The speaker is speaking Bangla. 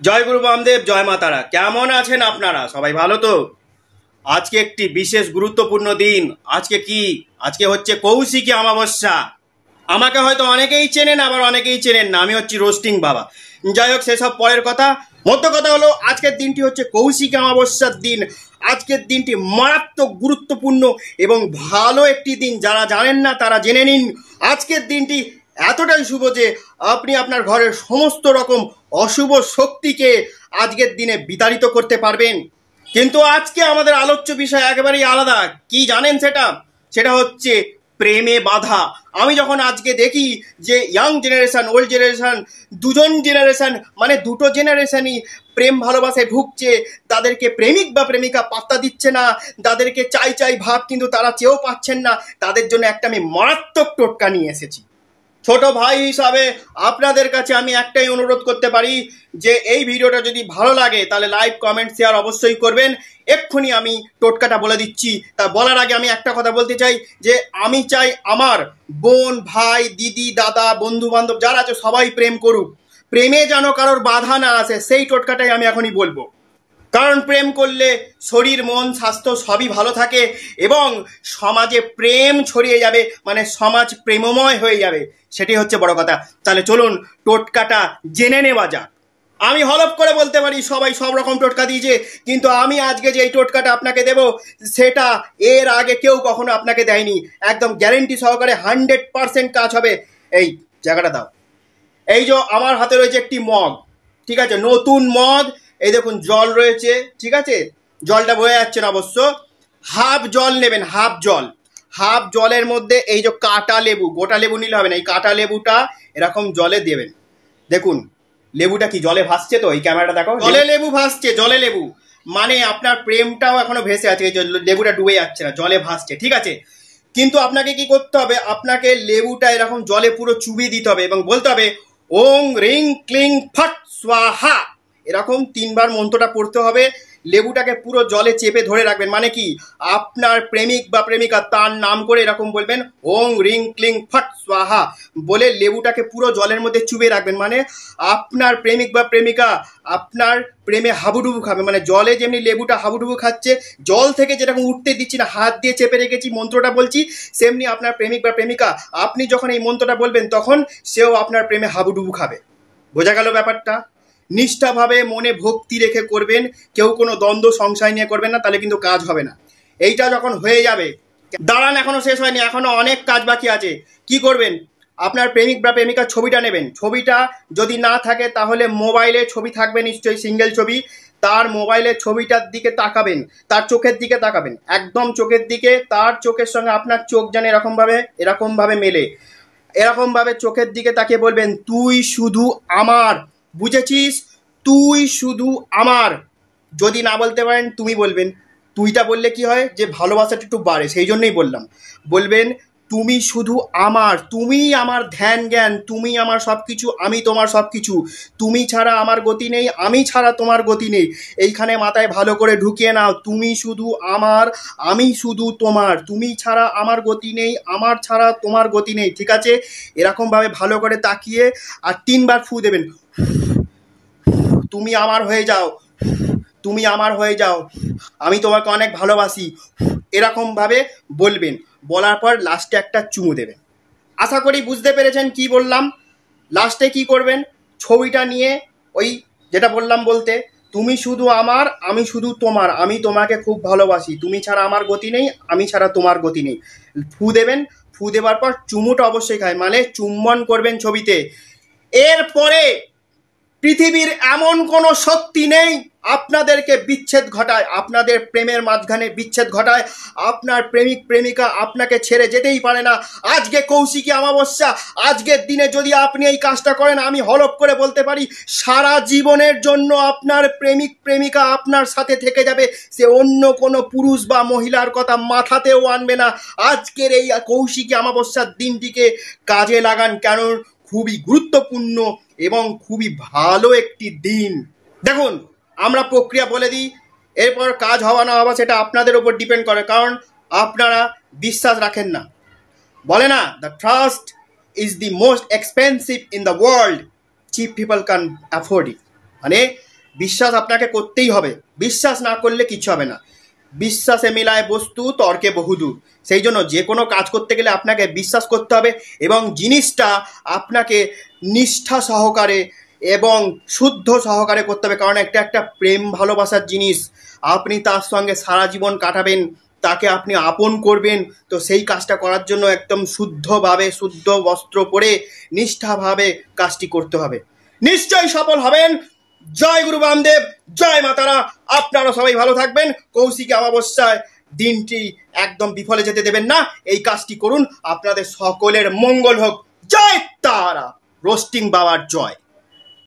জয় গুরু বামদেব, জয় মা তারা। কেমন আছেন আপনারা? সবাই ভালো তো? আজকে একটি বিশেষ গুরুত্বপূর্ণ দিন। আজকে হচ্ছে কৌশিকী অমাবস্যা। আমাকে হয়তো অনেকেই চেনেন, আবার অনেকেই চেনেন না। আমি হচ্ছি রোস্টিং বাবা। যাই হোক, সেসব পরের কথা। মধ্য কথা হলো, আজকের দিনটি হচ্ছে কৌশিকী অমাবস্যার দিন। আজকের দিনটি মারাত্মক গুরুত্বপূর্ণ এবং ভালো একটি দিন। যারা জানেন না তারা জেনে নিন। আজকের দিনটি এতটাই শুভ যে আপনি আপনার ঘরের সমস্ত রকম অশুভ শক্তিকে আজকের দিনে বিতাড়িত করতে পারবেন। কিন্তু আজকে আমাদের আলোচ্য বিষয় একেবারেই আলাদা। কি জানেন সেটা? সেটা হচ্ছে প্রেমে বাধা। আমি যখন আজকে দেখি যে ইয়াং জেনারেশন, ওল্ড জেনারেশন, দুজন জেনারেশন, মানে দুটো জেনারেশনই প্রেম ভালোবাসায় ঢুকছে, তাদেরকে প্রেমিক বা প্রেমিকা পাত্তা দিচ্ছে না, তাদেরকে চাই চাই ভাব কিন্তু তারা চেয়েও পাচ্ছেন না, তাদের জন্য একটা আমি মারাত্মক টোটকা নিয়ে এসেছি। ছোট ভাই হিসাবে আপনাদের কাছে আমি একটাই অনুরোধ করতে পারি যে এই ভিডিওটা যদি ভালো লাগে তাহলে লাইক, কমেন্ট, শেয়ার অবশ্যই করবেন। এক্ষুনি আমি টোটকাটা বলে দিচ্ছি। তা বলার আগে আমি একটা কথা বলতে চাই যে আমি চাই আমার বোন, ভাই, দিদি, দাদা, বন্ধু বান্ধব যারা আছে সবাই প্রেম করুক। প্রেমে যেন কারোর বাধা না আসে, সেই টোটকাটাই আমি এখনই বলবো। কারণ প্রেম করলে শরীর, মন, স্বাস্থ্য সবই ভালো থাকে এবং সমাজে প্রেম ছড়িয়ে যাবে, মানে সমাজ প্রেমময় হয়ে যাবে। সেটাই হচ্ছে বড় কথা। তাহলে চলুন টোটকাটা জেনে নেওয়া যাক। আমি হলফ করে বলতে পারি সবাই সব রকম টোটকা দিয়েছে, কিন্তু আমি আজকে যে এই টোটকাটা আপনাকে দেব সেটা এর আগে কেউ কখনো আপনাকে দেয়নি। একদম গ্যারেন্টি সহকারে 100% কাজ হবে। এই জায়গাটা দাও। এই যে আমার হাতে রয়েছে একটি মগ, ঠিক আছে, নতুন মগ। এই দেখুন জল রয়েছে, ঠিক আছে, জলটা বয়ে যাচ্ছে না অবশ্য। হাফ জল নেবেন, হাফ জলের মধ্যে এই যে কাটা লেবু, গোটা লেবু নিলে হবে না, এই কাটা লেবুটা এরকম জলে দেবেন। দেখুন লেবুটা কি জলে ভাসছে? তো এই ক্যামেরাটা দেখো, জলে লেবু ভাসছে। জলে লেবু মানে আপনার প্রেমটাও এখনো ভেসে আছে। এই যে লেবুটা ডুবে যাচ্ছে না, জলে ভাসছে, ঠিক আছে। কিন্তু আপনাকে কি করতে হবে? আপনাকে লেবুটা এরকম জলে পুরো চুবিয়ে দিতে হবে এবং বলতে হবে ওং রিং ক্লিং ফট স্বাহা। এরকম 3 বার মন্ত্রটা পড়তে হবে। লেবুটাকে পুরো জলে চেপে ধরে রাখবেন। মানে কি, আপনার প্রেমিক বা প্রেমিকা তার নাম করে এরকম বলবেন ওং রিং ক্লিং ফট স্বাহা বলে লেবুটাকে পুরো জলের মধ্যে চুবে রাখবেন। মানে আপনার প্রেমিক বা প্রেমিকা আপনার প্রেমে হাবুডুবু খাবে। মানে জলে যেমনি লেবুটা হাবুডুবু খাচ্ছে, জল থেকে যেরকম উঠতে দিচ্ছি না, হাত দিয়ে চেপে রেখেছি, মন্ত্রটা বলছি, সেমনি আপনার প্রেমিক বা প্রেমিকা আপনি যখন এই মন্ত্রটা বলবেন তখন সেও আপনার প্রেমে হাবুডুবু খাবে। বোঝা গেল ব্যাপারটা? নিষ্ঠাভাবে মনে ভক্তি রেখে করবেন, কেউ কোনো দ্বন্দ্ব সংশয় নিয়ে করবেন না, তাহলে কিন্তু কাজ হবে না। এইটা যখন হয়ে যাবে, দাঁড়ান, এখনো শেষ হয়নি, এখনো অনেক কাজ বাকি আছে। কি করবেন? আপনার প্রেমিক বা প্রেমিকার ছবিটা নেবেন। ছবিটা যদি না থাকে তাহলে মোবাইলে ছবি থাকবে নিশ্চয়ই, সিঙ্গেল ছবি। তার মোবাইলের ছবিটার দিকে তাকাবেন, তার চোখের দিকে তাকাবেন, একদম চোখের দিকে। তার চোখের সঙ্গে আপনার চোখ যেন এরকমভাবে মেলে। এরকমভাবে চোখের দিকে তাকিয়ে বলবেন তুই শুধু আমার। বুঝেছিস? তুই শুধু আমার। যদি না বলতে পারেন তুমি বলবেন। তুইটা বললে কি হয় যে ভালোবাসাটা একটু বাড়ে, সেই জন্যই বললাম। বলবেন তুমি শুধু আমার, তুমি আমার ধ্যান জ্ঞান, তুমি আমার সব কিছু, আমি তোমার সব কিছু। তুমি ছাড়া আমার গতি নেই, আমি ছাড়া তোমার গতি নেই। এইখানে মাথায় ভালো করে ঢুকিয়ে নাও, তুমি শুধু আমার, আমি শুধু তোমার। তুমি ছাড়া আমার গতি নেই, আমার ছাড়া তোমার গতি নেই, ঠিক আছে? এরকমভাবে ভালো করে তাকিয়ে আর 3 বার ফু দেবেন। তুমি আমার হয়ে যাও, তুমি আমার হয়ে যাও, আমি তোমাকে অনেক ভালোবাসি, এরকমভাবে বলবেন। বলার পর লাস্টে একটা চুমু দেবেন। আশা করি বুঝতে পেরেছেন কি বললাম। লাস্টে কি করবেন? ছবিটা নিয়ে ওই যেটা বললাম বলতে, তুমি শুধু আমার, আমি শুধু তোমার, আমি তোমাকে খুব ভালোবাসি, তুমি ছাড়া আমার গতি নেই, আমি ছাড়া তোমার গতি নেই। ফু দেবেন। ফু দেওয়ার পর চুমুটা অবশ্যই খায়, মানে চুম্বন করবেন ছবিতে। এরপরে পৃথিবীর এমন কোনো শক্তি নেই আপনাদেরকে বিচ্ছেদ ঘটায়, আপনাদের প্রেমের মাঝখানে বিচ্ছেদ ঘটায়। আপনার প্রেমিক প্রেমিকা আপনাকে ছেড়ে যেতেই পারে না। আজকে কৌশিকী অমাবস্যা, আজকের দিনে যদি আপনি এই কাজটা করেন, আমি হলফ করে বলতে পারি সারা জীবনের জন্য আপনার প্রেমিক প্রেমিকা আপনার সাথে থেকে যাবে। সে অন্য কোনো পুরুষ বা মহিলার কথা মাথাতেও আনবে না। আজকের এই কৌশিকী অমাবস্যার দিনটিকে কাজে লাগান, কেন খুবই গুরুত্বপূর্ণ এবং খুবই ভালো একটি দিন। দেখুন, আমরা প্রক্রিয়া বলে দিই, এরপর কাজ হওয়া না হওয়া সেটা আপনাদের উপর ডিপেন্ড করে, কারণ আপনারা বিশ্বাস রাখেন না। বলে না, the trust is the most expensive in the world, cheap people can afford it. মানে বিশ্বাস আপনাকে করতেই হবে, বিশ্বাস না করলে কিছু হবে না। বিশ্বাসে মিলায় বস্তু, তর্কে বহুদূর। সেই জন্য যে কোনো কাজ করতে গেলে আপনাকে বিশ্বাস করতে হবে এবং জিনিসটা আপনাকে নিষ্ঠা সহকারে এবং শুদ্ধ সহকারে করতে হবে, কারণ একটা প্রেম ভালোবাসার জিনিস। আপনি তার সঙ্গে সারা জীবন কাটাবেন, তাকে আপনি আপন করবেন, তো সেই কাজটা করার জন্য একদম শুদ্ধভাবে, শুদ্ধ বস্ত্র পরে নিষ্ঠাভাবে কাজটি করতে হবে। নিশ্চয়ই সফল হবেন। জয় গুরু বামদেব, জয় মাতারা। আপনারা সবাই ভালো থাকবেন। কৌশিকী অমাবস্যায় দিনটি একদম বিফলে যেতে দেবেন না, এই কাজটি করুন, আপনাদের সকলের মঙ্গল হোক। জয় তারা, রোস্টিং বাবার জয়।